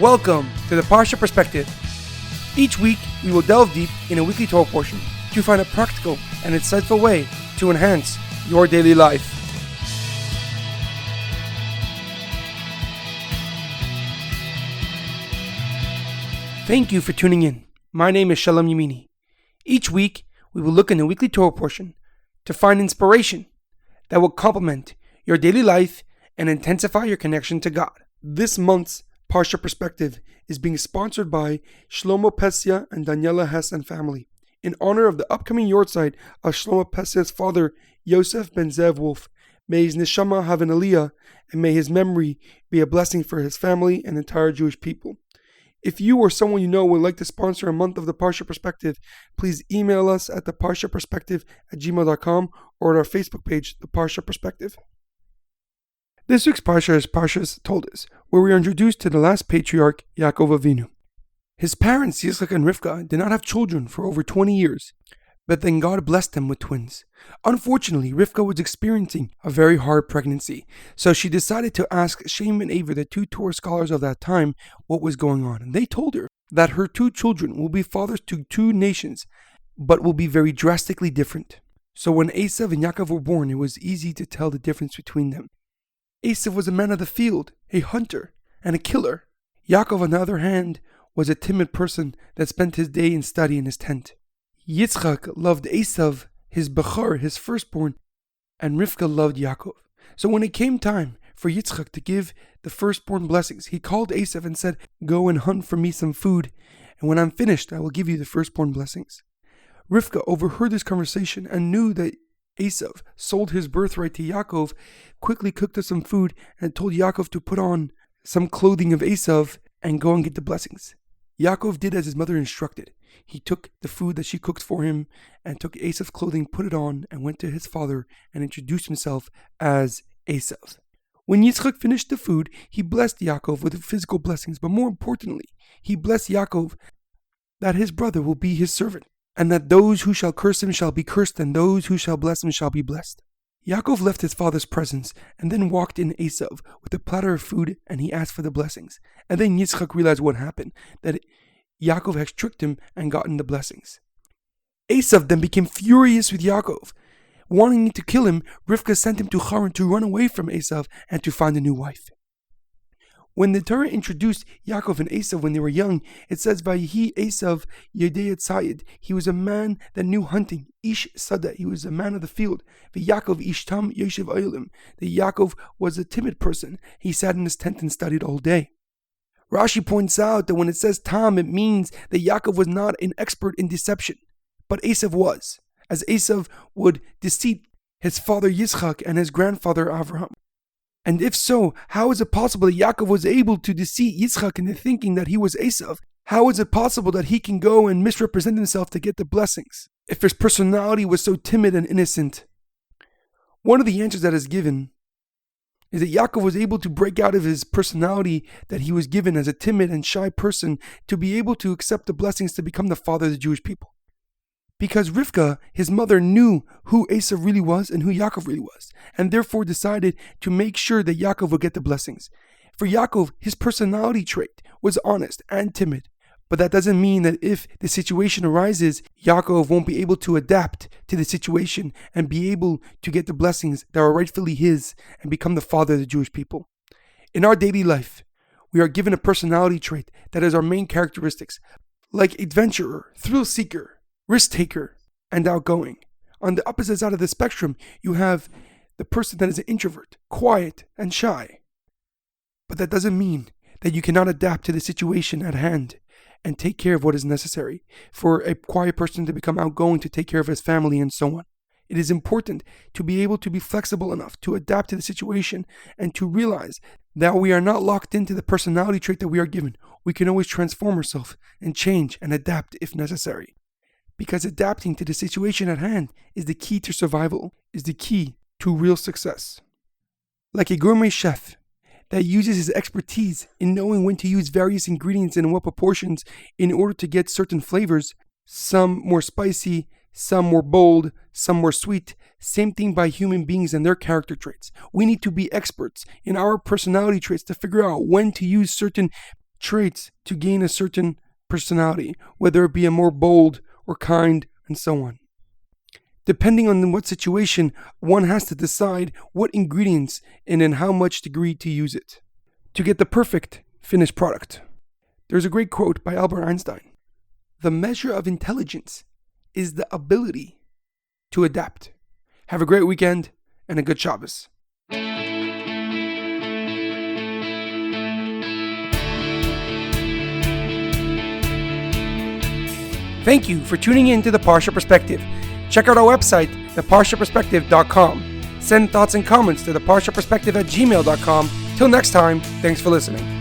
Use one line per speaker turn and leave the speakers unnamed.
Welcome to the Parsha Perspective. Each week, we will delve deep in a weekly Torah portion to find a practical and insightful way to enhance your daily life. Thank you for tuning in. My name is Shalom Yamini. Each week, we will look in a weekly Torah portion to find inspiration that will complement your daily life and intensify your connection to God. This month's Parsha Perspective is being sponsored by Shlomo Pesia and Daniela Hess and family in honor of the upcoming yortzeit of Shlomo Pesia's father, Yosef ben Zev Wolf. May his neshama have an aliyah, and may his memory be a blessing for his family and entire Jewish people. If you or someone you know would like to sponsor a month of the Parsha Perspective, please email us at theparshaperspective@gmail.com or at our Facebook page, The Parsha Perspective. This week's Parsha is Parshas Toldos, where we are introduced to the last patriarch, Yaakov Avinu. His parents, Yitzchak and Rivka, did not have children for over 20 years, but then God blessed them with twins. Unfortunately, Rivka was experiencing a very hard pregnancy, so she decided to ask Shem and Aver, the two Torah scholars of that time, what was going on. And they told her that her two children will be fathers to two nations, but will be very drastically different. So when Eisav and Yaakov were born, it was easy to tell the difference between them. Eisav was a man of the field, a hunter, and a killer. Yaakov, on the other hand, was a timid person that spent his day in study in his tent. Yitzchak loved Eisav, his Bechor, his firstborn, and Rivka loved Yaakov. So when it came time for Yitzchak to give the firstborn blessings, he called Eisav and said, "Go and hunt for me some food, and when I'm finished, I will give you the firstborn blessings." Rivka overheard this conversation and knew that Eisav sold his birthright to Yaakov, quickly cooked up some food, and told Yaakov to put on some clothing of Eisav and go and get the blessings. Yaakov did as his mother instructed. He took the food that she cooked for him and took Eisav's clothing, put it on, and went to his father and introduced himself as Eisav. When Yitzchak finished the food, he blessed Yaakov with physical blessings, but more importantly, he blessed Yaakov that his brother will be his servant, and that those who shall curse him shall be cursed, and those who shall bless him shall be blessed. Yaakov left his father's presence and then walked in Eisav with a platter of food, and he asked for the blessings. And then Yitzchak realized what happened, that Yaakov had tricked him and gotten the blessings. Eisav then became furious with Yaakov. Wanting to kill him, Rivka sent him to Haran to run away from Eisav and to find a new wife. When the Torah introduced Yaakov and Eisav when they were young, it says, "Vayihi Eisav Yedei Tzayid." He was a man that knew hunting. Ish Sada. He was a man of the field. Yaakov Ish Tam Yeshiv Oilim. The Yaakov was a timid person. He sat in his tent and studied all day. Rashi points out that when it says Tam, it means that Yaakov was not an expert in deception, but Eisav was, as Eisav would deceive his father Yitzchak and his grandfather Avraham. And if so, how is it possible that Yaakov was able to deceive Yitzchak into thinking that he was Eisav? How is it possible that he can go and misrepresent himself to get the blessings, if his personality was so timid and innocent? One of the answers that is given is that Yaakov was able to break out of his personality that he was given as a timid and shy person to be able to accept the blessings to become the father of the Jewish people. Because Rivka, his mother, knew who Eisav really was and who Yaakov really was, and therefore decided to make sure that Yaakov would get the blessings. For Yaakov, his personality trait was honest and timid, but that doesn't mean that if the situation arises, Yaakov won't be able to adapt to the situation and be able to get the blessings that are rightfully his and become the father of the Jewish people. In our daily life, we are given a personality trait that is our main characteristics, like adventurer, thrill seeker, risk taker, and outgoing. On the opposite side of the spectrum, you have the person that is an introvert, quiet, and shy. But that doesn't mean that you cannot adapt to the situation at hand and take care of what is necessary for a quiet person to become outgoing, to take care of his family, and so on. It is important to be able to be flexible enough to adapt to the situation and to realize that we are not locked into the personality trait that we are given. We can always transform ourselves and change and adapt if necessary. Because adapting to the situation at hand is the key to survival, is the key to real success. Like a gourmet chef that uses his expertise in knowing when to use various ingredients and in what proportions in order to get certain flavors, some more spicy, some more bold, some more sweet. Same thing by human beings and their character traits. We need to be experts in our personality traits to figure out when to use certain traits to gain a certain personality, whether it be a more bold or kind, and so on. Depending on what situation, one has to decide what ingredients and in how much degree to use it to get the perfect finished product. There's a great quote by Albert Einstein. The measure of intelligence is the ability to adapt. Have a great weekend and a good Shabbos. Thank you for tuning in to the Parsha Perspective. Check out our website, theparshaperspective.com. Send thoughts and comments to theparshaperspective@gmail.com. Till next time, thanks for listening.